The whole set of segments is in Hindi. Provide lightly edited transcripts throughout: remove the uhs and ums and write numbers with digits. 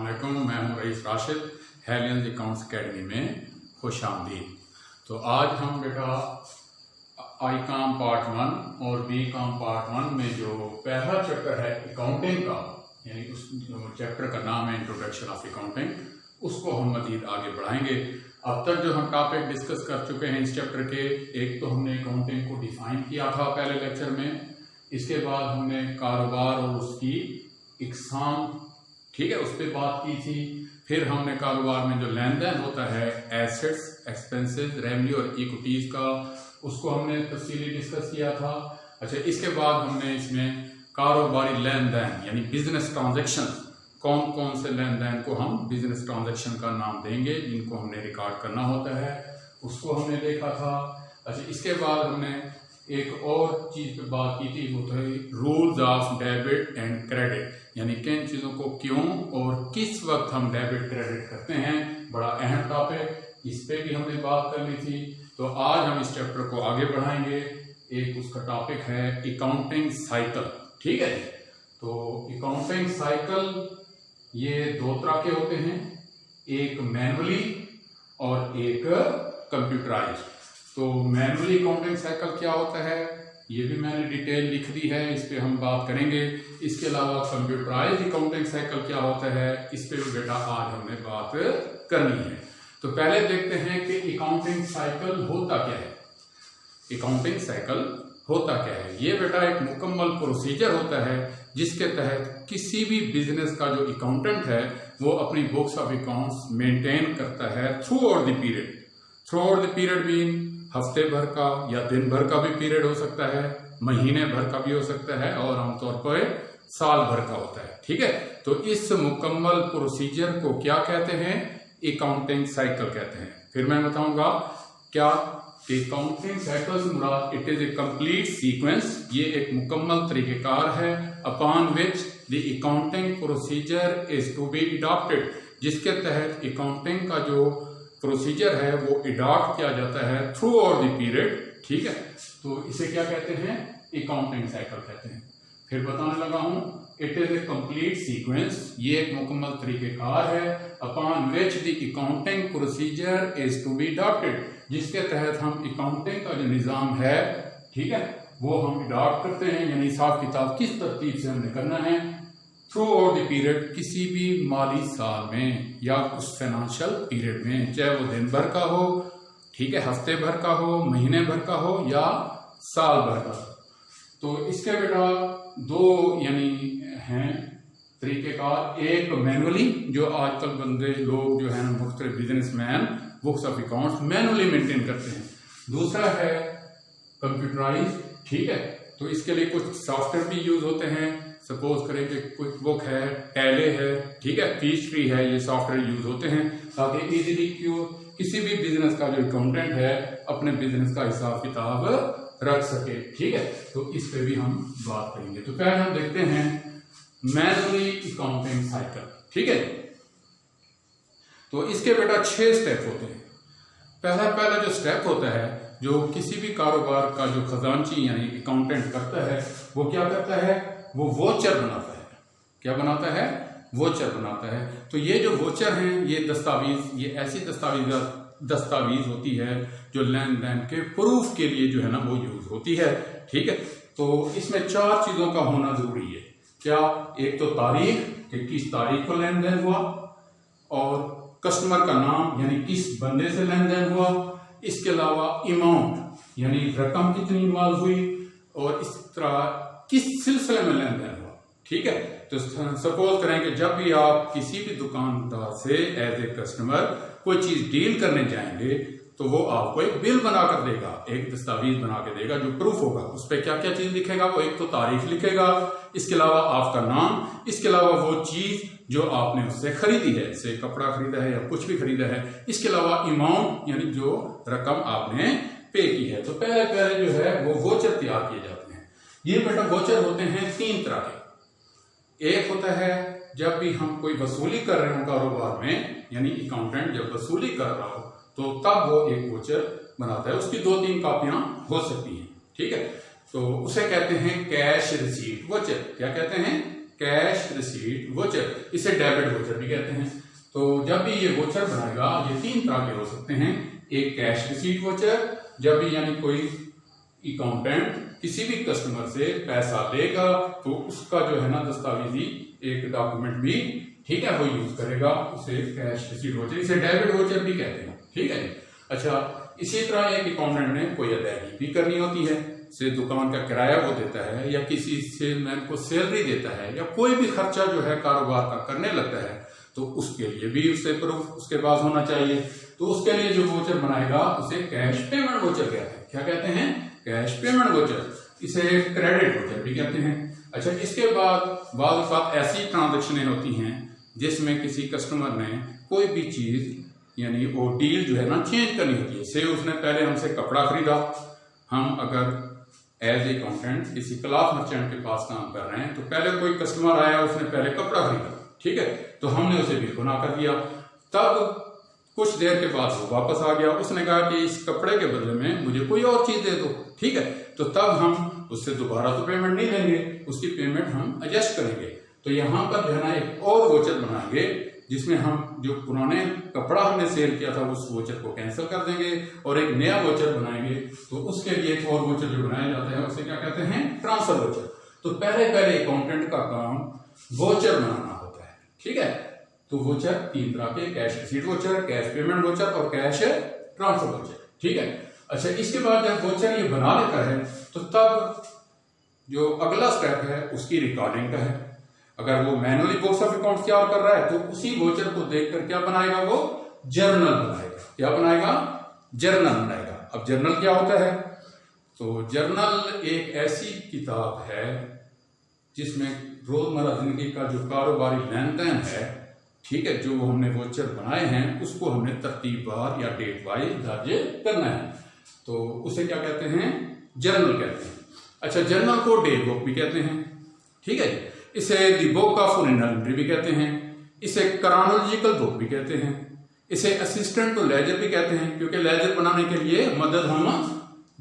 अस्सलामुअलैकुम, मैं हूं रईस राशिद। हेलियंस अकाउंट्स एकेडमी में खुश आमदीद। तो आज हम बेटा आई काम पार्ट 1 और बी काम पार्ट 1 में जो पहला चैप्टर है अकाउंटिंग का, यानी उस चैप्टर का नाम है इंट्रोडक्शन ऑफ अकाउंटिंग, उसको हम मजीद आगे बढ़ाएंगे। अब तक जो हम टॉपिक डिस्कस कर चुके हैं इस चैप्टर के, एक तो हमने अकाउंटिंग को डिफाइन किया था पहले लेक्चर में, इसके बाद हमने कारोबार और उसकी इकसाम, ठीक है, उस पर बात की थी। फिर हमने कारोबार में जो लेन देन होता है एसेट्स, एक्सपेंसेस, रेवेन्यू और इक्विटीज का, उसको हमने तफसीली डिस्कस किया था। अच्छा, इसके बाद हमने इसमें कारोबारी लेन देन यानी बिजनेस ट्रांजैक्शन, कौन कौन से लेन देन को हम बिजनेस ट्रांजैक्शन का नाम देंगे जिनको हमने रिकॉर्ड करना होता है, उसको हमने देखा था। अच्छा, इसके बाद हमने एक और चीज पे बात की थी, वो थी rules of debit and credit, यानी किन चीजों को क्यों और किस वक्त हम डेबिट क्रेडिट करते हैं। बड़ा अहम टॉपिक, इस पे भी हमने बात कर ली थी। तो आज हम इस चैप्टर को आगे बढ़ाएंगे। एक उसका टॉपिक है अकाउंटिंग साइकिल, ठीक है। तो अकाउंटिंग साइकिल ये दो तरह के होते हैं, एक मैनुअली और एक कंप्यूटराइज्ड। तो मैनुअली अकाउंटिंग साइकिल क्या होता है ये भी मैंने डिटेल लिख दी है, इस पे हम बात करेंगे। इसके अलावा कंप्यूटराइज्ड अकाउंटिंग साइकिल क्या होता है, इस पे भी बेटा आज हमने बात करनी है। तो पहले देखते हैं कि अकाउंटिंग साइकिल होता क्या है। अकाउंटिंग साइकिल होता क्या है, ये बेटा एक मुकम्मल प्रोसीजर होता है जिसके तहत किसी भी बिजनेस का जो अकाउंटेंट है वो अपनी बुक्स ऑफ अकाउंट्स मेंटेन करता है through out the period. Through out the period mean हफ्ते भर का या दिन भर का भी पीरियड हो सकता है, महीने भर का भी हो सकता है, और आमतौर पर साल भर का होता है, ठीक है। तो इस मुकम्मल प्रोसीजर को क्या कहते हैं, अकाउंटिंग साइकिल कहते हैं। फिर मैं बताऊंगा क्या कि अकाउंटिंग साइकिल से मुराद it is a complete sequence, ये एक मुकम्मल तरीकेकार है upon which the accounting procedure is to be adopted, जिसके तहत अकाउंटिंग का जो प्रोसीजर है वो अडॉप्ट किया जाता है थ्रू आउट द पीरियड, ठीक है। तो इसे क्या कहते हैं, अकाउंटिंग साइकिल कहते हैं। फिर बताने लगा हूं it is a complete sequence, ये एक मुकम्मल तरीकेकार है upon which the accounting procedure is to be adopted, जिसके तहत हम अकाउंटिंग का जो निजाम है, ठीक है, वो हम अडॉप्ट करते हैं, यानी हिसाब किताब किस तरतीब से हमने करना है थ्रू आउट द पीरियड, किसी भी माली साल में या उस फाइनेंशियल पीरियड में, चाहे वो दिन भर का हो, ठीक है, हफ्ते भर का हो, महीने भर का हो या साल भर का। तो इसके बेटा दो यानी हैं तरीकेकार, एक मैनुअली जो आजकल बंदे लोग जो है ना मुख्तलिफ businessman books of accounts manually maintain करते हैं, दूसरा है कंप्यूटराइज, ठीक है। तो इसके लिए कुछ सॉफ्टवेयर भी यूज होते हैं, सपोज करें कि क्विक बुक है, टैले है, ठीक है, पीचट्री है, ये सॉफ्टवेयर यूज होते हैं ताकि इजीली किसी भी बिजनेस का जो अकाउंटेंट है अपने बिजनेस का हिसाब किताब रख सके, ठीक है। तो इस पे भी हम बात करेंगे। तो पहले हम देखते हैं मैनुअली अकाउंटिंग साइकिल, ठीक है। तो इसके बेटा 6 स्टेप होते हैं। पहला जो स्टेप होता है, जो किसी भी कारोबार का जो खजांची यानी अकाउंटेंट करता है, वो क्या करता है, वो वोचर बनाता है। क्या बनाता है, वोचर बनाता है। तो ये जो वोचर हैं ये दस्तावेज, ये ऐसी दस्तावेज होती है जो लेन देन के प्रूफ के लिए जो है ना वो यूज होती है, ठीक है। तो इसमें 4 चीजों का होना जरूरी है। क्या, एक तो तारीख कि किस तारीख को लेन देन हुआ, और कस्टमर का नाम यानी किस बंदे से लेन देन हुआ, इसके अलावा अमाउंट यानी रकम कितनी इन्वॉल्व हुई, और इस तरह किस सिलसिले में लेन देन हुआ, ठीक है। तो सपोज करें कि जब भी आप किसी भी दुकानदार से एज ए कस्टमर कोई चीज डील करने जाएंगे तो वो आपको एक बिल बनाकर देगा, एक दस्तावेज बना के देगा जो प्रूफ होगा। उस पर क्या क्या चीज लिखेगा, वो एक तो तारीख लिखेगा, इसके अलावा आपका नाम, इसके अलावा वो चीज जो आपने उससे खरीदी है, जैसे कपड़ा खरीदा है या कुछ भी खरीदा है, इसके अलावा अमाउंट यानी जो रकम आपने पे की है। तो पहले जो है वो वोचर तैयार किए जाते हैं। ये बेटा वोचर होते हैं 3 तरह के। एक होता है जब भी हम कोई वसूली कर रहे हो कारोबार में, यानी अकाउंटेंट जब वसूली कर रहा हो तो तब वो एक वोचर बनाता है, उसकी 2-3 कॉपियां हो सकती हैं, ठीक है। तो उसे कहते हैं कैश रिसीट वोचर। क्या कहते हैं, कैश रिसीट वोचर, इसे डेबिट वोचर भी कहते हैं। तो जब भी ये वोचर बनाएगा, ये 3 तरह के हो सकते हैं। एक कैश रिसीट वोचर, जब भी यानी कोई अकाउंटेंट किसी भी कस्टमर से पैसा लेगा तो उसका जो है ना दस्तावेजी एक डॉक्यूमेंट भी, ठीक है, वो यूज करेगा, उसे कैश रिसीट वोचर, इसे डेबिट वोचर भी कहते हैं। ठीक है। अच्छा, इसी तरह एक अकाउंटेंट ने कोई अदायगी भी करनी होती है, से दुकान का किराया वो देता है या किसी सेलमैन को सैलरी देता है या कोई भी खर्चा जो है कारोबार का करने लगता है, तो उसके लिए भी उसे प्रूफ उसके पास होना चाहिए। तो उसके लिए जो वोचर बनाएगा उसे कैश पेमेंट वोचर कहते हैं। क्या कहते हैं? कैश पेमेंट वोचर, इसे क्रेडिट वोचर भी कहते हैं। अच्छा, इसके बाद ऐसी ट्रांजेक्शनें होती हैं जिसमें किसी कस्टमर ने कोई भी चीज यानी वो डील जो है ना चेंज करनी होती है। से उसने पहले हमसे कपड़ा खरीदा, हम अगर एज ए अकाउंटेंट किसी क्लॉथ मर्चेंट के पास काम कर रहे हैं, तो पहले कोई कस्टमर आया, उसने पहले कपड़ा खरीदा, ठीक है, तो हमने उसे बिल बना कर दिया। तब कुछ देर के बाद वो वापस आ गया, उसने कहा कि इस कपड़े के बदले में मुझे कोई और चीज दे दो, ठीक है, तो तब हम उससे दोबारा तो पेमेंट नहीं लेंगे, उसकी पेमेंट हम एडजस्ट करेंगे। तो यहाँ पर जो है ना एक और वोचर बनाएंगे जिसमें हम जो पुराने कपड़ा हमने सेल किया था उस वोचर को कैंसिल कर देंगे और एक नया वोचर बनाएंगे। तो उसके लिए एक और वोचर जो बनाया जाता है उसे क्या कहते हैं? Transfer voucher. तो पहले अकाउंटेंट का काम वोचर बनाना होता है, ठीक है। तो वोचर 3 तरह के, cash receipt voucher, cash payment voucher और कैश ट्रांसफर वोचर, ठीक है। अच्छा, इसके बाद जब वोचर ये बना लेता है तो तब जो अगला स्टेप है उसकी रिकॉर्डिंग का है। अगर वो मैनुअली बुक्स ऑफ अकाउंट तैयार कर रहा है तो उसी वोचर को देखकर क्या बनाएगा? वो जर्नल बनाएगा। क्या बनाएगा? जर्नल बनाएगा। अब जर्नल क्या होता है? तो जर्नल एक ऐसी किताब है जिसमें रोजमर्रा जिंदगी का जो कारोबारी लेन देन है, ठीक है, जो हमने वोचर बनाए हैं उसको हमने तरतीबवार या डेट वाइज दर्ज करना है, तो उसे क्या कहते हैं? जर्नल कहते हैं। अच्छा, जर्नल को डे बुक भी कहते हैं, ठीक है। इसे दी बुक ऑफ ओरिजिनल एंट्री भी कहते हैं, इसे क्रोनोलॉजिकल बुक भी कहते हैं, इसे असिस्टेंट टू लेजर भी कहते हैं क्योंकि लेजर बनाने के लिए मदद हम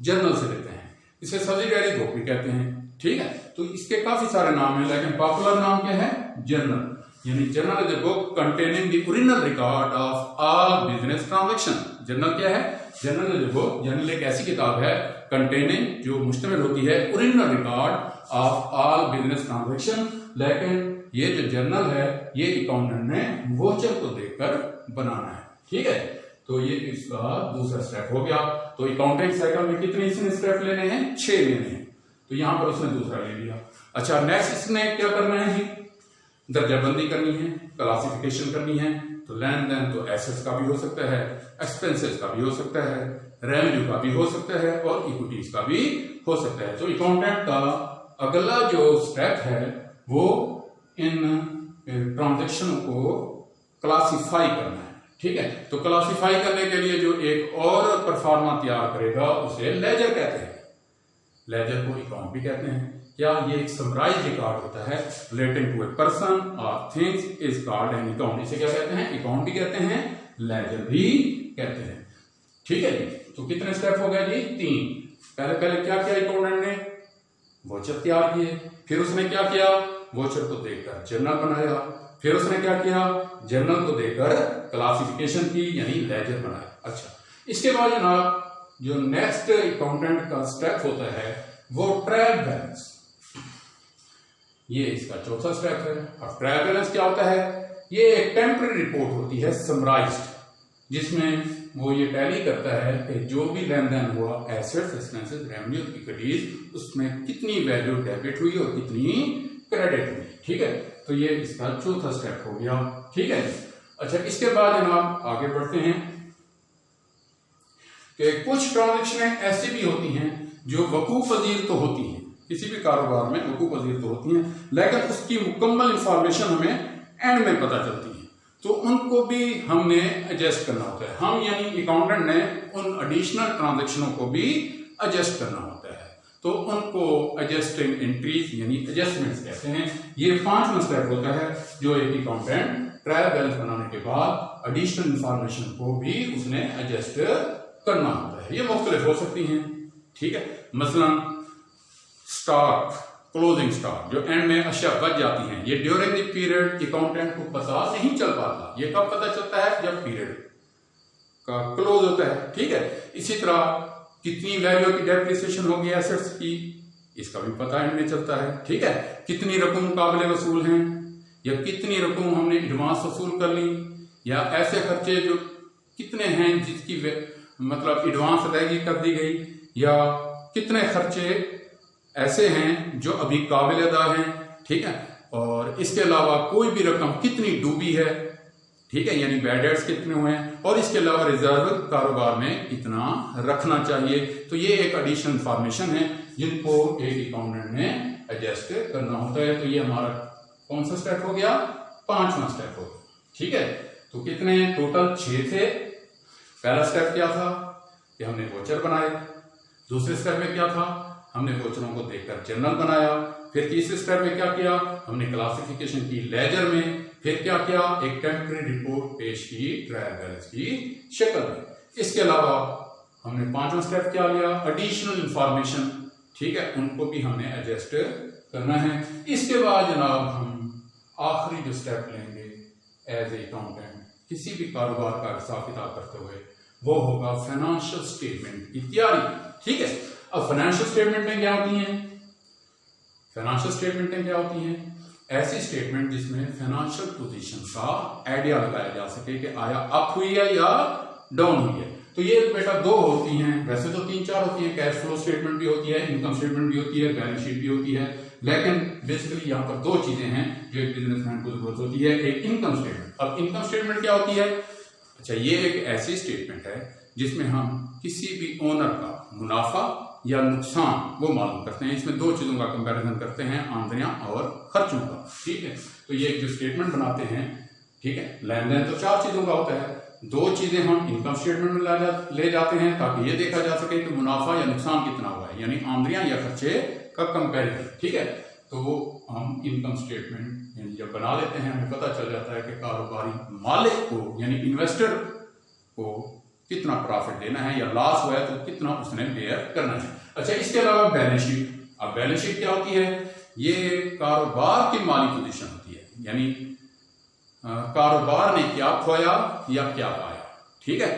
जर्नल से लेते हैं। इसे सब्सिडियरी बुक भी कहते हैं, ठीक है। तो इसके काफी सारे नाम हैं, लेकिन पॉपुलर नाम क्या है? जर्नल। यानी journal is a book containing the original record of all business transaction. Journal क्या है? Journal is a book, journal एक ऐसी किताब है कंटेनिंग जो मुश्तमिल होती है original record of all business transaction. लेकिन ये जो जर्नल है ये अकाउंटेंट ने वोचर को देखकर बनाना है, ठीक है। तो ये इसका दूसरा स्टेप हो गया। तो अकाउंटिंग साइकिल में कितने इसने स्टेप लेने हैं? 6 लेने हैं। तो यहां पर उसने दूसरा ले लिया। अच्छा, नेक्स्ट इसने क्या करना है जी? दर्जाबंदी करनी है, क्लासिफिकेशन करनी है। तो लेन देन तो एसेट्स का भी हो सकता है, एक्सपेंसेस का भी हो सकता है, रेवेन्यू का भी हो सकता है और इक्विटीज का भी हो सकता है। तो अकाउंटेंट का अगला जो स्टेप है वो इन ट्रांजैक्शनों को क्लासिफाई करना है, ठीक है। तो क्लासिफाई करने के लिए जो एक और परफॉर्मा तैयार करेगा उसे लेजर कहते हैं। लेजर को अकाउंट भी कहते हैं। क्या ये एक समराइज रिकॉर्ड होता है रिलेटिंग टू ए पर्सन और things is called an account. इसे क्या कहते हैं? अकाउंट भी कहते हैं, लेजर भी कहते हैं, ठीक है जी। तो कितने स्टेप हो गए जी? 3। पहले क्या किया अकाउंटेंट ने? वोचर तैयार किए। फिर उसने क्या किया? वोचर को देखकर जर्नल बनाया। फिर उसने क्या किया? जर्नल को देखकर क्लासिफिकेशन की यानी लेजर बनाया। अच्छा, इसके बाद जनाब जो नेक्स्ट अकाउंटेंट का स्टेप होता है वो ट्रायल बैलेंस। ये इसका चौथा स्टेप है। अब ट्रायल बैलेंस क्या होता है? ये एक टेम्पररी रिपोर्ट होती है समराइज्ड, जिसमें वो ये टैली करता है कि जो भी लेन देन हुआ, एसेट्स, एक्सपेंसेस, रेवेन्यू, इक्विटीज, उसमें कितनी वैल्यू डेबिट हुई और कितनी क्रेडिट हुई, ठीक है। तो ये इसका चौथा स्टेप हो गया, ठीक है। अच्छा, इसके बाद जनाब आगे बढ़ते हैं कि कुछ ट्रांजैक्शनें ऐसी भी होती हैं जो वकूफ पजीर तो होती हैं, किसी भी कारोबार में वकूफ पजीर तो होती हैं, लेकिन उसकी मुकम्मल इंफॉर्मेशन हमें एंड में पता चलती है, तो उनको भी हमने एडजस्ट करना होता है। हम यानी अकाउंटेंट ने उन एडिशनल ट्रांजैक्शनों को भी एडजस्ट करना होता है, तो उनको एडजस्टिंग एंट्रीज यानी एडजस्टमेंट्स कहते हैं। ये 5वां स्टेप होता है जो एक अकाउंटेंट ट्रायल बैलेंस बनाने के बाद एडिशनल इंफॉर्मेशन को भी उसने एडजस्ट करना होता है। ये मुख्तलिफ हो सकती हैं, ठीक है। मसलन स्टॉक क्लोजिंग स्टॉक, जो एंड में अशिया बच जाती हैं, ये ड्यूरिंग द पीरियड अकाउंटेंट को पता नहीं चल पाता। ये कब पता चलता है? जब पीरियड का क्लोज होता है। ठीक है, इसी तरह कितनी वैल्यू की डेप्रिसिएशन होगी एसेट्स की, इसका भी पता एंड में चलता है। ठीक है, कितनी रकम काबिल वसूल हैं, या कितनी रकम हमने एडवांस वसूल कर ली, या ऐसे खर्चे जो कितने हैं जिसकी मतलब एडवांस अदायगी कर दी गई, या कितने खर्चे ऐसे हैं जो अभी काबिल अदा हैं। ठीक है, और इसके अलावा कोई भी रकम कितनी डूबी है, ठीक है, यानी बैड डेट्स कितने हुए हैं, और इसके अलावा रिजर्व कारोबार में कितना रखना चाहिए। तो ये एक एडिशनल इंफॉर्मेशन है जिनको एक अकाउंटेंट ने एडजस्ट करना होता है। तो ये हमारा कौन सा स्टेप हो गया? 5वां स्टेप हो गया। ठीक है, तो कितने टोटल 6 थे। पहला स्टेप क्या था कि हमने वोचर बनाए। दूसरे स्टेप में क्या था? हमने वोचरों को देखकर जर्नल बनाया। फिर तीसरे स्टेप में क्या किया? हमने क्लासिफिकेशन की लेजर में। फिर क्या किया? एक टेम्पररी रिपोर्ट पेश की ट्रायल बैलेंस की शक्ल में। इसके अलावा हमने 5वां स्टेप क्या लिया? Additional information. ठीक है, उनको भी हमने एडजस्ट करना है। इसके बाद जनाब हम आखिरी जो स्टेप लेंगे एज ए अकाउंटेंट किसी भी कारोबार का हिसाब किताब करते हुए, वो होगा फाइनेंशियल स्टेटमेंट की तैयारी। ठीक है, अब फाइनेंशियल स्टेटमेंटें क्या होती हैं? फाइनेंशियल स्टेटमेंटें क्या होती हैं? ऐसी स्टेटमेंट जिसमें फाइनेंशियल पोजीशन का आइडिया लगाया जा सके कि आया अप हुई है या डाउन हुई है। तो ये बेटा 2 होती हैं, वैसे तो 3-4 होती हैं। कैश फ्लो स्टेटमेंट भी होती है, इनकम स्टेटमेंट भी होती है, बैलेंस शीट भी होती है, लेकिन बेसिकली यहाँ पर 2 चीजें हैं जो एक बिजनेसमैन को जरूरत होती है। एक इनकम स्टेटमेंट। अब इनकम स्टेटमेंट क्या होती है? अच्छा, ये एक ऐसी स्टेटमेंट है जिसमें हम किसी भी ओनर का मुनाफा या नुकसान वो मालूम करते हैं। इसमें 2 चीजों का कंपैरिजन करते हैं, आमदनियां और खर्चों का। ठीक है, तो ये जो स्टेटमेंट बनाते हैं, ठीक है, लेन देन तो 4 चीजों का होता है। 2 चीजें हम इनकम स्टेटमेंट में ले जाते हैं ताकि ये देखा जा सके कि मुनाफा या नुकसान कितना हुआ है, यानी आमदनियां या खर्चे का कंपैरिजन। ठीक है, तो हम इनकम स्टेटमेंट यानी जब बना लेते हैं, हमें पता चल जाता है कि कारोबारी मालिक को यानी इन्वेस्टर को कितना प्रॉफिट देना है, या लॉस हुआ है तो कितना उसने बेयर करना है। अच्छा, इसके अलावा बैलेंस शीट। अब बैलेंस शीट क्या होती है? ये कारोबार की माली पोजीशन होती है, यानी कारोबार ने क्या खोया या क्या पाया। ठीक है,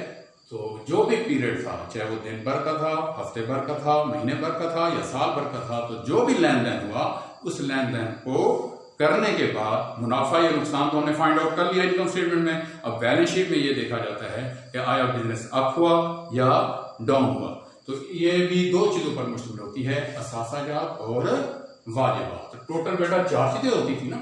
तो जो भी पीरियड था, चाहे वो दिन भर का था, हफ्ते भर का था, महीने भर का था या साल भर का था, तो जो भी लेन देन हुआ उस लेन देन को करने के बाद मुनाफा या नुकसान तो हमने फाइंड आउट कर लिया इनकम स्टेटमेंट में। अब बैलेंस शीट में ये देखा जाता है कि आया बिजनेस अप हुआ या डाउन हुआ। तो ये भी 2 चीजों पर मुश्तमिल होती है, असासाजात और वाजिबात। तो टोटल बेटा 4 चीजें होती थी ना,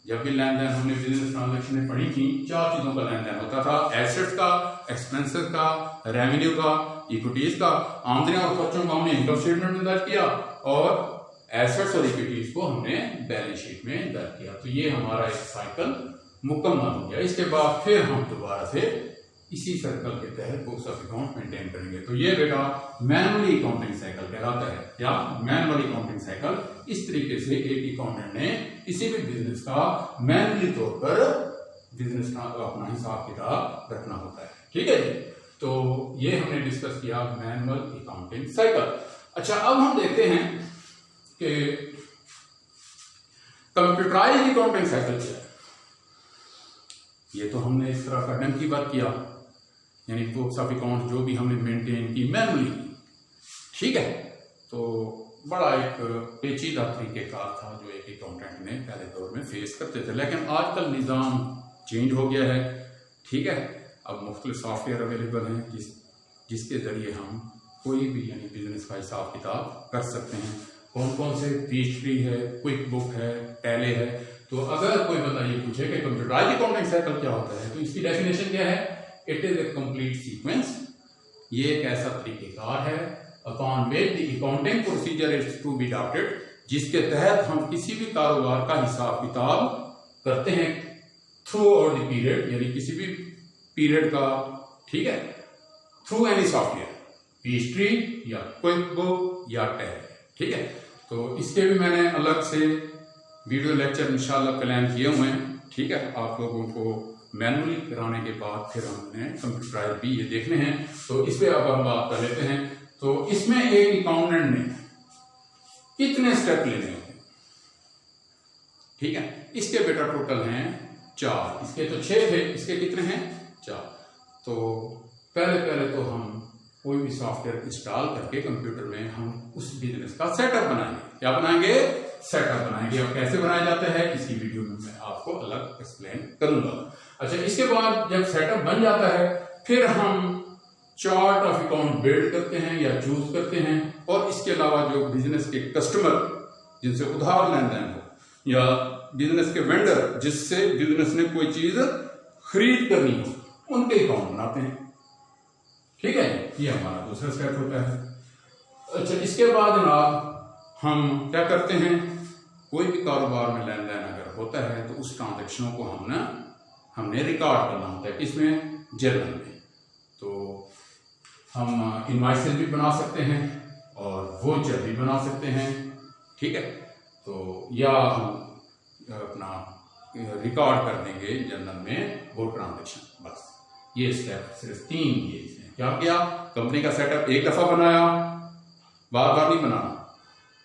जब भी लेन देन हमने बिजनेस ट्रांजेक्शन में पढ़ी थी, 4 चीजों का लेन देन होता था। एसेट्स का, एक्सपेंसेस का, रेवेन्यू का, इक्विटीज का। आमदनी और खर्चों को हमने इनकम स्टेटमेंट में दर्ज किया और एसेट्स और इक्विटीज को हमने बैलेंस शीट में दर्ज किया। तो ये हमारा एक साइकिल मुकम्मल हो गया। इसके बाद फिर हम दोबारा से इसी सर्कल के तहत बुक्स ऑफ अकाउंट मेंटेन करेंगे। तो ये बेटा मैनुअली अकाउंटिंग साइकिल कहलाता है। क्या? Manually accounting cycle. इस तरीके से एक अकाउंटेंट ने किसी भी बिजनेस का मैनुअली तौर पर बिजनेस का अपना हिसाब किताब रखना होता है। ठीक है जी, तो ये हमने डिस्कस किया मैनुअल अकाउंटिंग साइकिल। अच्छा, अब हम देखते हैं कि कंप्यूटराइज्ड अकाउंटिंग साइकिल क्या है। ये तो हमने इस तरह का डंक की बात किया, यानी बुक्स ऑफ अकाउंट जो भी हमने मेंटेन की मैनुअली। ठीक है, तो बड़ा एक पेचीदा तरीकेकार था जो एक अकाउंटेंट ने पहले दौर में फेस करते थे, लेकिन आजकल निज़ाम चेंज हो गया है। ठीक है, अब मुख्तलिफ सॉफ्टवेयर अवेलेबल हैं जिसके जरिए हम कोई भी यानी बिजनेस का हिसाब किताब कर सकते हैं। कौन कौन से? पीएचडी है, क्विक बुक है, टैली है। तो अगर कोई बंदा ये पूछे कि कंप्यूटराइज्ड अकाउंटिंग साइकिल क्या होता है, तो इसकी डेफिनेशन क्या है? It is a complete sequence. ये एक ऐसा तरीकेकार है upon which the accounting procedure is to be adopted, जिसके तहत हम किसी भी कारोबार का हिसाब किताब करते हैं थ्रू आउट द पीरियड, यानी किसी भी पीरियड का। ठीक है, थ्रू एनी सॉफ्टवेयर, पीएचडी या क्विक बुक या टैली। ठीक है, तो इसके भी मैंने अलग से वीडियो लेक्चर इंशाल्लाह प्लान किए हुए हैं। ठीक है, आप लोगों को मैनुअली कराने के बाद फिर हमने कंप्यूटराइज भी ये देखने हैं। तो इस पे अब हम बात कर लेते हैं। तो इसमें एक अकाउंटेंट ने कितने स्टेप लेने होते हैं? ठीक है। इसके बेटा टोटल हैं 4, इसके तो 6 थे, इसके कितने हैं 4। तो पहले तो हम कोई भी सॉफ्टवेयर इंस्टॉल करके कंप्यूटर में हम उस बिजनेस का सेटअप बनाएंगे। क्या बनाएंगे? सेटअप बनाएंगे। और कैसे बनाया जाता है इसकी वीडियो में मैं आपको अलग एक्सप्लेन करूंगा। अच्छा, इसके बाद जब सेटअप बन जाता है फिर हम चार्ट ऑफ अकाउंट बिल्ड करते हैं या चूज करते हैं। और इसके अलावा जो बिजनेस के कस्टमर जिनसे उधार लेन देन हो या बिजनेस के वेंडर जिससे बिजनेस ने कोई चीज खरीद करनी हो उनके अकाउंट बनाते हैं। ठीक है, ये हमारा दूसरा स्टेप होता है। अच्छा, इसके बाद जनाब हम क्या करते हैं, कोई भी कारोबार में लेन देन अगर होता है तो उस ट्रांजेक्शनों को हमने रिकॉर्ड करना होता है। इसमें जर्नल में तो हम इनवॉइसेस भी बना सकते हैं और वोचर भी बना सकते हैं। ठीक है, तो या हम अपना रिकॉर्ड कर देंगे जर्नल में वो ट्रांजेक्शन। बस ये स्टेप सिर्फ 3 किए इसमें। क्या किया? कंपनी का सेटअप एक दफा बनाया, बार बार नहीं बनाना।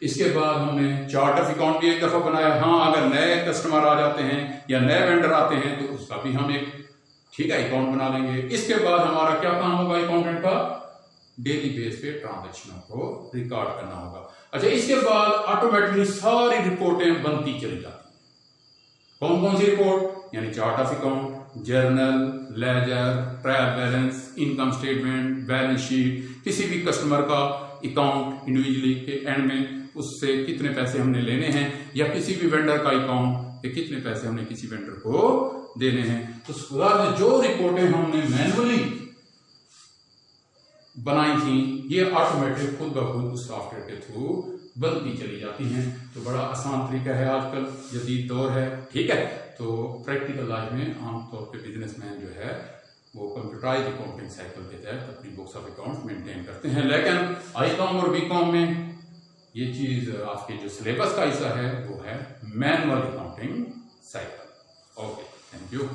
इसके बाद हमने चार्ट ऑफ अकाउंट भी एक दफा बनाया। हाँ, अगर नए कस्टमर आ जाते हैं या नए वेंडर आते हैं तो उसका भी हम एक ठीक है अकाउंट बना लेंगे। इसके बाद हमारा क्या काम होगा अकाउंटेंट का? डेली बेस पे ट्रांजेक्शनों को रिकॉर्ड करना होगा। अच्छा, इसके बाद ऑटोमेटिकली सारी रिपोर्टें बनती चली जाती हैं। कौन कौन सी रिपोर्ट? यानी chart of account, journal, ledger, trial balance, income statement, balance sheet, किसी भी कस्टमर का अकाउंट इंडिविजुअली के एंड में उससे कितने पैसे हमने लेने हैं या किसी भी वेंडर का अकाउंट के कितने पैसे हमने किसी वेंडर को देने हैं। तो जो रिपोर्टें हमने मैनुअली बनाई थी ये ऑटोमेटिक खुद ब खुद उस सॉफ्टवेयर के थ्रू बनती चली जाती हैं। तो बड़ा आसान तरीका है, आजकल जदीद दौर है। ठीक है, तो प्रैक्टिकल लाइफ में आमतौर पे बिजनेसमैन जो है वो कंप्यूटराइज अकाउंटिंग साइकिल के तहत अपनी बुक्स ऑफ अकाउंट्स मेंटेन करते हैं। लेकिन आई.कॉम और बी.कॉम में ये चीज आपके जो सिलेबस का हिस्सा है वो है manual accounting cycle. Okay, thank you.